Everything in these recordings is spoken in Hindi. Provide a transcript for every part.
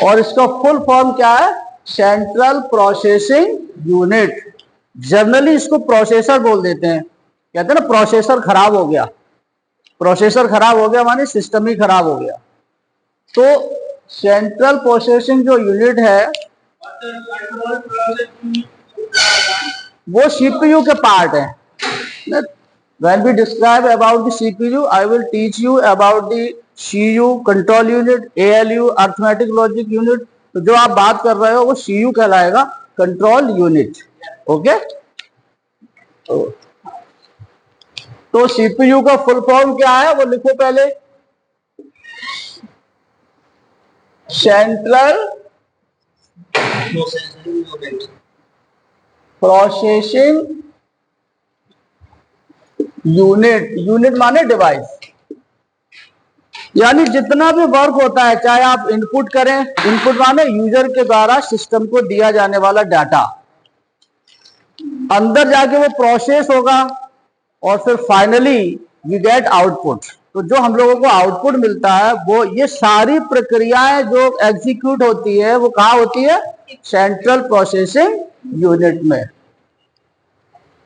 और इसका फुल फॉर्म क्या है? Central processing unit. जनरली इसको प्रोसेसर बोल देते हैं, कहते हैं ना प्रोसेसर खराब हो गया। प्रोसेसर खराब हो गया माने सिस्टम ही खराब हो गया। तो सेंट्रल प्रोसेसिंग जो यूनिट है वो सीपीयू के पार्ट है। When we describe about the CPU, I will teach you about the CU, control unit, ALU, arithmetic logic unit। तो जो आप बात कर रहे हो वो CU कहलाएगा, कंट्रोल यूनिट। ओके, तो CPU का फुल फॉर्म क्या है वो लिखो पहले। Central processing unit. यूनिट माने डिवाइस, यानी जितना भी वर्क होता है, चाहे आप इनपुट करें, इनपुट माने यूजर के द्वारा सिस्टम को दिया जाने वाला डाटा, अंदर जाके वो प्रोसेस होगा और फिर फाइनली वी गेट आउटपुट। तो जो हम लोगों को आउटपुट मिलता है वो ये सारी प्रक्रियाएं जो एग्जीक्यूट होती है वो कहाँ होती है? सेंट्रल प्रोसेसिंग यूनिट में।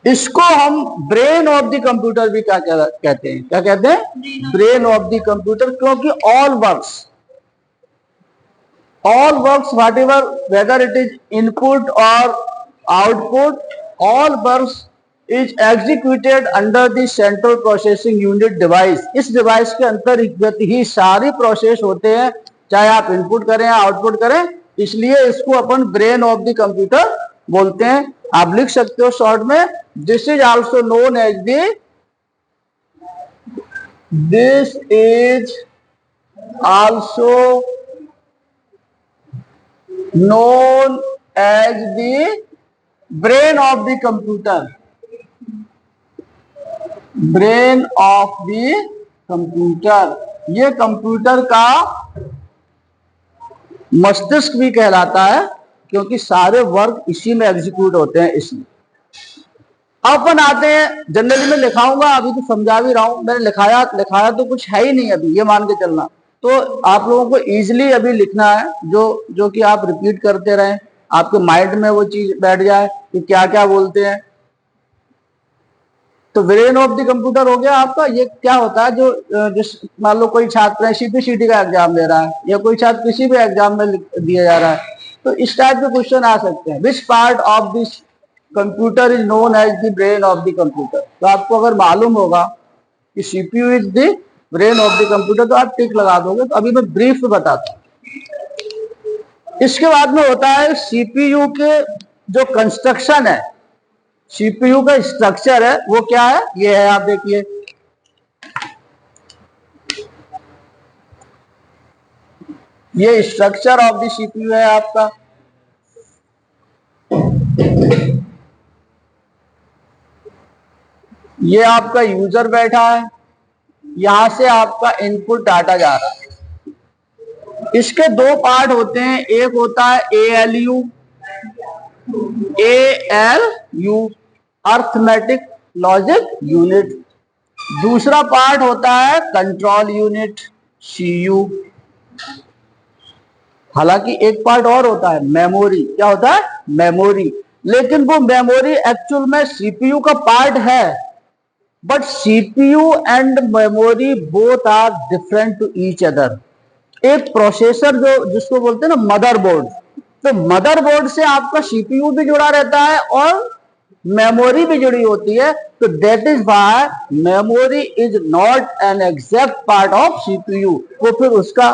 इसको हम ब्रेन ऑफ द कंप्यूटर भी क्या कहते हैं? क्या कहते हैं? Brain of the computer. क्योंकि all works what whether it is input और output, all works is executed under the central processing unit device. इस डिवाइस के अंतर्गत ही सारी प्रोसेस होते हैं, चाहे आप इनपुट करें या आउटपुट करें। इसलिए इसको अपन ब्रेन ऑफ द कंप्यूटर बोलते हैं। आप लिख सकते हो शॉर्ट में, this is also known as this is also known as the brain of the computer. Brain of the computer, ये कंप्यूटर का मस्तिष्क भी कहलाता है, क्योंकि सारे वर्क इसी में एग्जीक्यूट होते हैं। इसलिए अपन आते हैं, जनरली मैं लिखाऊंगा, अभी तो समझा भी रहा हूं, मैंने लिखाया तो कुछ है ही नहीं अभी, ये मान के चलना। तो आप लोगों को इजीली अभी लिखना है, जो कि आप रिपीट करते रहें, आपके माइंड में वो चीज बैठ जाए कि क्या क्या बोलते हैं। तो ब्रेन ऑफ द कंप्यूटर हो गया आपका। ये क्या होता है, जो मान लो कोई छात्र सीपीसीटी का एग्जाम दे रहा है या कोई छात्र किसी भी एग्जाम में दिया जा रहा है, तो इस टाइप के क्वेश्चन आ सकते हैं। Which part of this computer is known as the brain of the computer. तो आपको अगर मालूम होगा कि CPU is the brain of the computer तो आप टिक लगा दोगे। तो अभी मैं ब्रीफ में बताता हूं। इसके बाद में होता है सीपीयू के जो कंस्ट्रक्शन है, सीपीयू का स्ट्रक्चर है वो क्या है, ये है, आप देखिए। ये स्ट्रक्चर ऑफ द सीपीयू है आपका। ये आपका यूजर बैठा है, यहां से आपका इनपुट डाटा जा रहा है। इसके दो पार्ट होते हैं, एक होता है ALU, अर्थमेटिक लॉजिक यूनिट। दूसरा पार्ट होता है कंट्रोल यूनिट, CU। हालांकि एक पार्ट और होता है मेमोरी। क्या होता है? मेमोरी। लेकिन वो मेमोरी एक्चुअल में सीपीयू का पार्ट है, but CPU and memory both are different to each other. एक प्रोसेसर जो जिसको बोलते हैं ना मदरबोर्ड, तो मदरबोर्ड से आपका सीपीयू भी जुड़ा रहता है और मेमोरी भी जुड़ी होती है। तो that is why memory is not an exact part of CPU. वो फिर उसका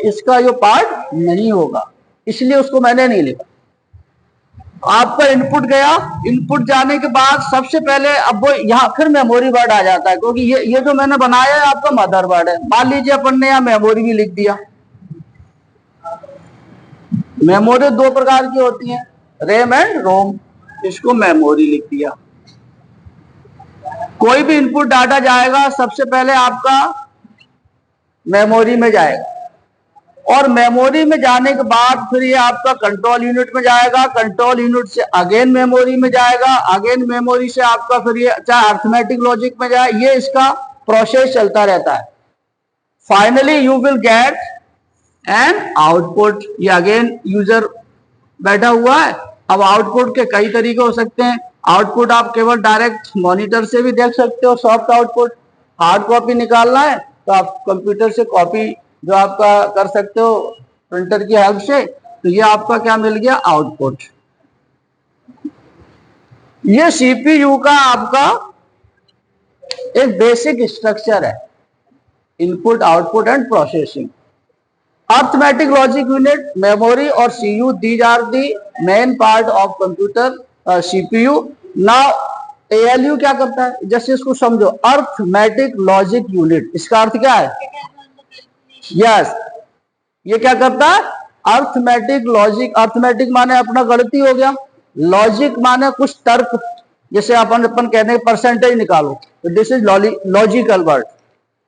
इसका जो पार्ट नहीं होगा, इसलिए उसको मैंने नहीं लिखा। आपका इनपुट गया, इनपुट जाने के बाद सबसे पहले अब वो यहाँ फिर मेमोरी वर्ड आ जाता है, क्योंकि ये जो मैंने बनाया है आपका मदर वर्ड है। मान लीजिए अपन ने यहाँ मेमोरी भी लिख दिया। मेमोरी दो प्रकार की होती है, रैम एंड रोम। इसको मेमोरी लिख दिया। कोई भी इनपुट डाटा जाएगा सबसे पहले आपका मेमोरी में जाएगा, और मेमोरी में जाने के बाद फिर ये आपका कंट्रोल यूनिट में जाएगा। कंट्रोल यूनिट से अगेन मेमोरी में जाएगा, अगेन मेमोरी से आपका फिर ये चाहे अर्थमेटिक लॉजिक में जाए, ये इसका प्रोसेस चलता रहता है। Finally you will get and output. ये अगेन यूजर बैठा हुआ है। अब आउटपुट के कई तरीके हो सकते हैं। आउटपुट आप केवल डायरेक्ट मॉनिटर से भी देख सकते हो, सॉफ्ट आउटपुट। हार्ड कॉपी निकालना है तो आप कंप्यूटर से कॉपी जो आपका कर सकते हो प्रिंटर की हेल्प से। तो ये आपका क्या मिल गया, आउटपुट। ये सीपीयू का आपका एक बेसिक स्ट्रक्चर है, input output and processing. Arithmetic logic unit, memory और CU, these are the main part of computer CPU. Now ALU क्या करता है, जैसे इसको समझो, अर्थमेटिक लॉजिक यूनिट, इसका अर्थ क्या है, यस, ये क्या करता है, अर्थमेटिक लॉजिक। अर्थमेटिक माने अपना गणिती हो गया, लॉजिक माने कुछ तर्क, जैसे अपन कहते हैं परसेंटेज निकालो तो दिस इज लॉजिकल वर्ड।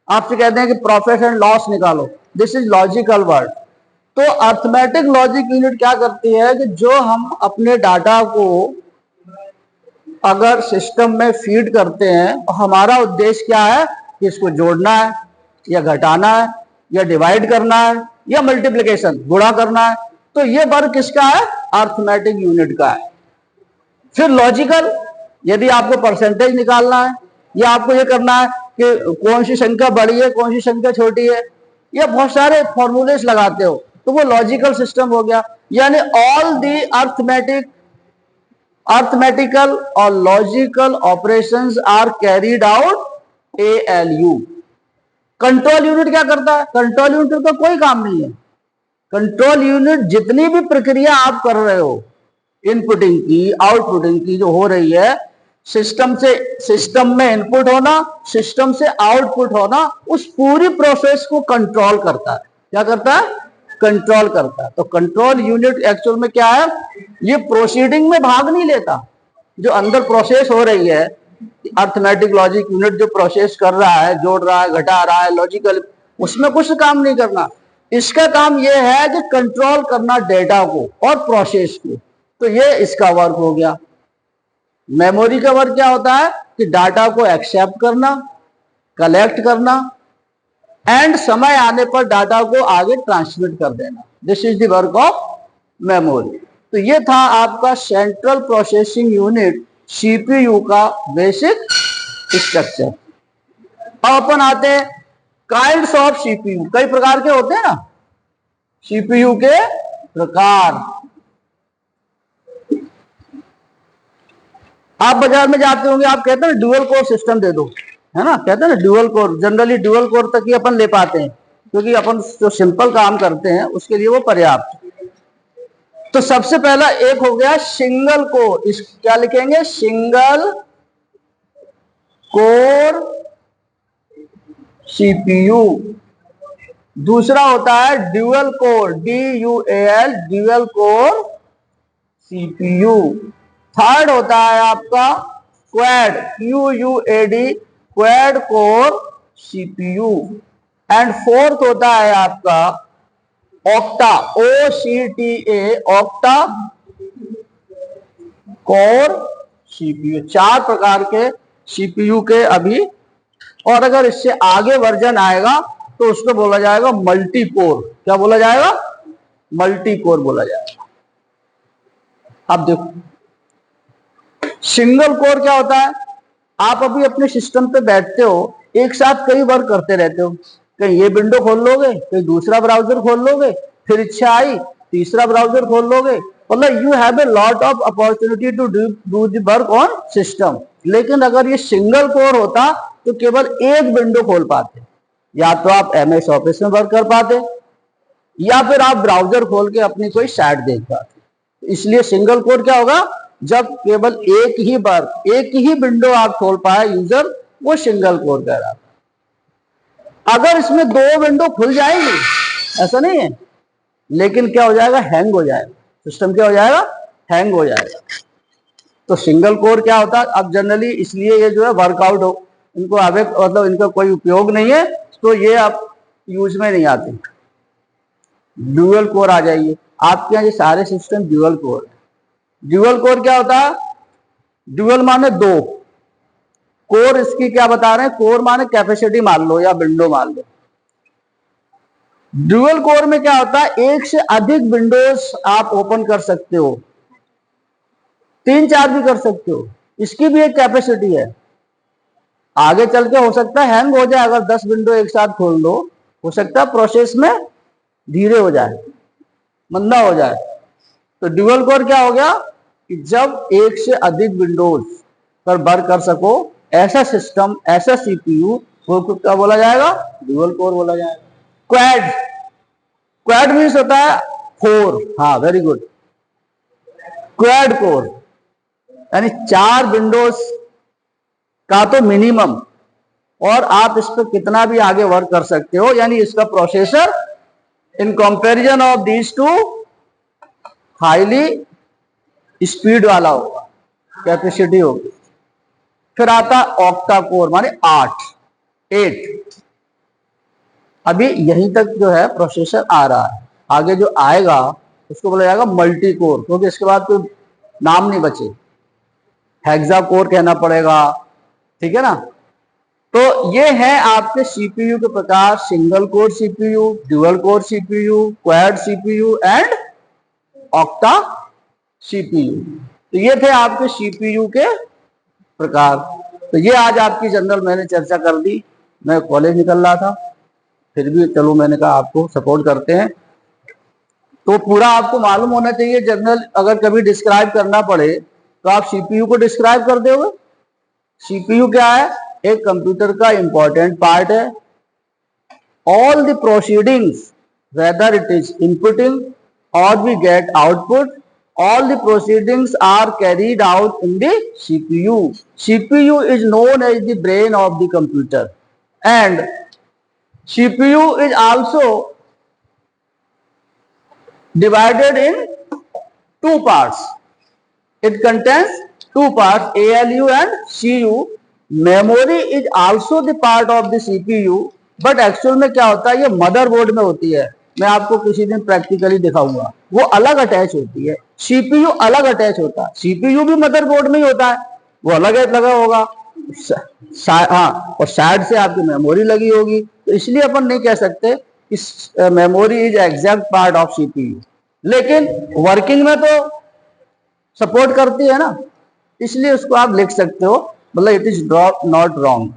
आपसे कहते हैं कि प्रॉफिट एंड लॉस निकालो, दिस इज लॉजिकल वर्ड। तो अर्थमेटिक लॉजिक यूनिट क्या करती है कि जो हम अपने डाटा को अगर सिस्टम में फीड करते हैं तो हमारा उद्देश्य क्या है कि इसको जोड़ना है या घटाना है या डिवाइड करना है या मल्टीप्लिकेशन गुणा करना है। तो ये वर्क किसका है, अर्थमेटिक यूनिट का है। फिर लॉजिकल, यदि आपको परसेंटेज निकालना है या आपको ये करना है कि कौन सी संख्या बड़ी है कौन सी संख्या छोटी है, या बहुत सारे फॉर्मूलेस लगाते हो, तो वो लॉजिकल सिस्टम हो गया। यानी ऑल दी अर्थमेटिकल और logical operations are carried out ALU. Control unit क्या करता है, कंट्रोल यूनिट का कोई काम नहीं है। कंट्रोल यूनिट जितनी भी प्रक्रिया आप कर रहे हो, इनपुटिंग की आउटपुटिंग की जो हो रही है, सिस्टम में इनपुट होना, सिस्टम से आउटपुट होना, उस पूरी प्रोसेस को कंट्रोल करता है। क्या करता है, कंट्रोल करता है। तो कंट्रोल यूनिट एक्चुअल में क्या है, ये प्रोसीडिंग में भाग नहीं लेता। जो अंदर प्रोसेस हो रही है, अर्थमेटिक लॉजिक यूनिट जो प्रोसेस कर रहा है, जोड़ रहा है, घटा रहा है, लॉजिकल, उसमें कुछ काम नहीं करना। इसका काम यह है कि कंट्रोल करना डेटा को और प्रोसेस को। तो ये इसका वर्क हो गया। मेमोरी का वर्क क्या होता है कि डाटा को एक्सेप्ट करना, कलेक्ट करना एंड समय आने पर डाटा को आगे ट्रांसमिट कर देना। This is the work of memory. तो ये था आपका सेंट्रल प्रोसेसिंग यूनिट, सीपीयू का बेसिक स्ट्रक्चर। अब अपन आते हैं काइंड्स ऑफ सीपीयू। कई प्रकार के होते हैं ना सीपीयू के प्रकार। आप बाजार में जाते होंगे, आप कहते हैं ड्यूअल कोर सिस्टम दे दो, है ना, कहते हैं ना dual core. Generally dual core तक ही अपन ले पाते हैं क्योंकि अपन जो सिंपल काम करते हैं उसके लिए वो पर्याप्त। तो सबसे पहला एक हो गया सिंगल कोर, इस क्या लिखेंगे, सिंगल कोर सीपीयू। दूसरा होता है dual core, DUAL, dual core CPU. Third होता है आपका quad, QUAD, quad core CPU. And fourth होता है आपका octa, OCTA, octa core CPU. 4 प्रकार के सीपीयू के अभी, और अगर इससे आगे वर्जन आएगा तो उसको बोला जाएगा मल्टी कोर। क्या बोला जाएगा, मल्टी कोर बोला जाएगा। अब देखो सिंगल कोर क्या होता है, आप अभी अपने सिस्टम पे बैठते हो, एक साथ कई वर्क करते रहते हो। कहीं ये विंडो खोल लोगे, कहीं दूसरा ब्राउजर खोल लोगे, फिर इच्छा आई तीसरा ब्राउजर खोल लोगे। मतलब you have a lot of opportunity to do the work on system. लेकिन अगर ये सिंगल कोर होता तो केवल एक विंडो खोल पाते, या तो आप MS ऑफिस में वर्क कर पाते या फिर आप ब्राउजर खोल के अपनी कोई साइट देख पाते। इसलिए सिंगल कोर क्या होगा, जब केवल एक ही बार एक ही विंडो आप खोल पाए यूजर, वो सिंगल कोर कह रहा था। अगर इसमें 2 विंडो खुल जाएंगे ऐसा नहीं है, लेकिन क्या हो जाएगा, हैंग हो जाएगा सिस्टम। क्या हो जाएगा, हैंग हो जाएगा। तो सिंगल कोर क्या होता है, अब जनरली इसलिए ये जो है वर्कआउट हो, इनको अब मतलब इनका कोई उपयोग नहीं है, तो ये अब यूज में नहीं आते। ड्यूअल कोर आ जाइए, आपके यहाँ ये सारे सिस्टम ड्यूअल कोर है। ड्यूअल कोर क्या होता है, ड्यूअल माने 2, कोर इसकी क्या बता रहे हैं, कोर माने कैपेसिटी मान लो या विंडो मान लो। ड्यूअल कोर में क्या होता है, एक से अधिक विंडोज आप ओपन कर सकते हो, 3-4 भी कर सकते हो, इसकी भी एक कैपेसिटी है। आगे चल के हो सकता है हैंग हो जाए, अगर 10 विंडो एक साथ खोल दो, हो सकता है प्रोसेस में धीरे हो जाए, मंदा हो जाए। तो ड्यूअल कोर क्या हो गया कि जब एक से अधिक विंडोज पर वर्क कर सको, ऐसा सिस्टम, ऐसा सीपीयू वो क्या बोला जाएगा, ड्यूअल कोर बोला जाएगा। क्वाड, क्वाड मीन्स होता है 4, हाँ वेरी गुड। क्वाड कोर यानी 4 विंडोज का तो मिनिमम, और आप इस पर कितना भी आगे वर्क कर सकते हो, यानी इसका processor in comparison of these two highly speed वाला होगा, कैपेसिटी होगी। फिर आता ऑक्टा कोर माने 8। अभी यहीं तक जो है प्रोसेसर आ रहा है, आगे जो आएगा उसको बोला जाएगा मल्टी कोर, क्योंकि इसके बाद कोई नाम नहीं बचे, हेक्सा कोर कहना पड़ेगा, ठीक है ना। तो ये है आपके सीपीयू के प्रकार, single core CPU, dual core CPU, quad CPU and octa CPU. तो ये थे आपके सीपीयू के प्रकार। तो ये आज आपकी जनरल मैंने चर्चा कर दी। मैं कॉलेज निकल रहा था, फिर भी चलो मैंने कहा आपको सपोर्ट करते हैं। तो पूरा आपको मालूम होना चाहिए जनरल, अगर कभी डिस्क्राइब करना पड़े तो आप सीपीयू को डिस्क्राइब कर दोगे। सीपीयू क्या है, एक कंप्यूटर का इंपॉर्टेंट पार्ट है। All the proceedings whether it is inputting और we get output, all the proceedings are carried out in the CPU. CPU is known as the brain of the computer, and CPU is also divided in 2 parts. It contains 2 parts, ALU and CU. Memory is also the part of the CPU, but actual में क्या होता है, ये मदरबोर्ड में होती है। मैं आपको किसी दिन प्रैक्टिकली दिखाऊंगा, वो अलग अटैच होती है, सीपीयू अलग अटैच होता है। सीपीयू भी मदरबोर्ड में ही होता है, वो अलग लगा होगा, हाँ, और साइड से आपकी मेमोरी लगी होगी। तो इसलिए अपन नहीं कह सकते कि memory is exact part of CPU, लेकिन वर्किंग में तो सपोर्ट करती है ना, इसलिए उसको आप लिख सकते हो, मतलब इट इज नॉट रॉन्ग।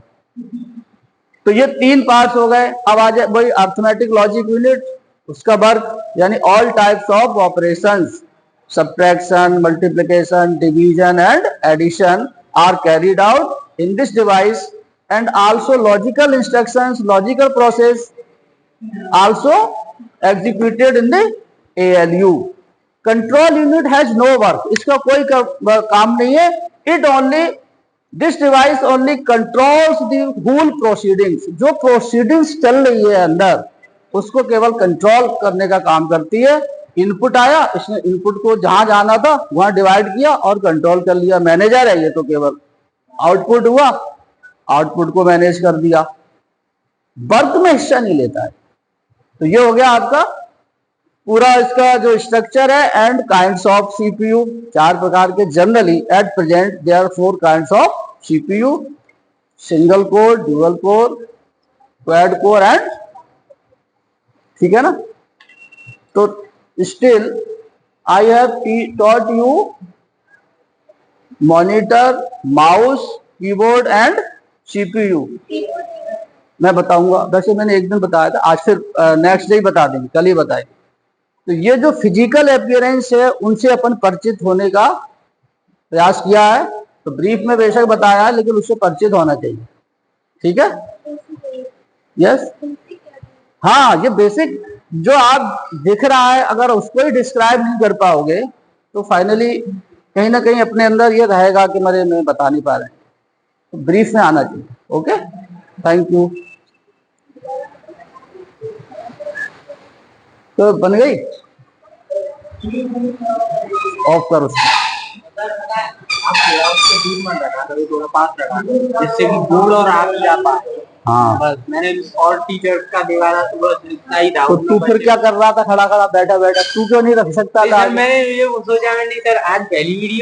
तो ये 3 पार्ट्स हो गए। अब आ जाए भाई अर्थमेटिक लॉजिक यूनिट, उसका वर्क यानी all types of operations, subtraction, multiplication, division and addition are carried out in this device, and also logical instructions, logical process also executed in the ALU. Control unit has no work, इसका कोई काम नहीं है। It only, this device only controls the whole proceedings, जो proceedings चल रही है अंदर उसको केवल कंट्रोल करने का काम करती है। इनपुट आया, इसने इनपुट को जहां जाना था वहां डिवाइड किया और कंट्रोल कर लिया, मैनेजर है ये तो, केवल आउटपुट हुआ, आउटपुट को मैनेज कर दिया, वर्क में हिस्सा नहीं लेता है। तो ये हो गया आपका पूरा इसका जो स्ट्रक्चर है। एंड काइंड्स ऑफ सीपीयू, 4 प्रकार के generally at present there 4 kinds of CPU, single core, dual core, quad core and, ठीक है ना। तो still I have taught you monitor, mouse, keyboard and CPU। मैं बताऊंगा, वैसे मैंने एक दिन बताया था, आज फिर नेक्स्ट डे बता देंगे, कल ही बताएंगे। तो ये जो फिजिकल अपीयरेंस है उनसे अपन परिचित होने का प्रयास किया है। तो ब्रीफ में बेशक बताया है, लेकिन उससे परिचित होना चाहिए, ठीक है। यस, हाँ, ये बेसिक जो आप दिख रहा है, अगर उसको ही डिस्क्राइब नहीं कर पाओगे तो फाइनली कहीं ना कहीं अपने अंदर ये रहेगा कि मेरे में बता नहीं पा रहे हैं। तो ब्रीफ में आना चाहिए। Okay, thank you. तो बन गई, ऑफ करो जिससे कि दूर और आप जा पाए। हाँ, बस मैंने और टीचर्स का देखा था, तो बस इतना ही था। तो तू फिर क्या कर रहा था, खड़ा खड़ा बैठा बैठा, तू क्यों नहीं रख सकता था? मैंने ये सोचा, मैंने सर आज पहली वीडियो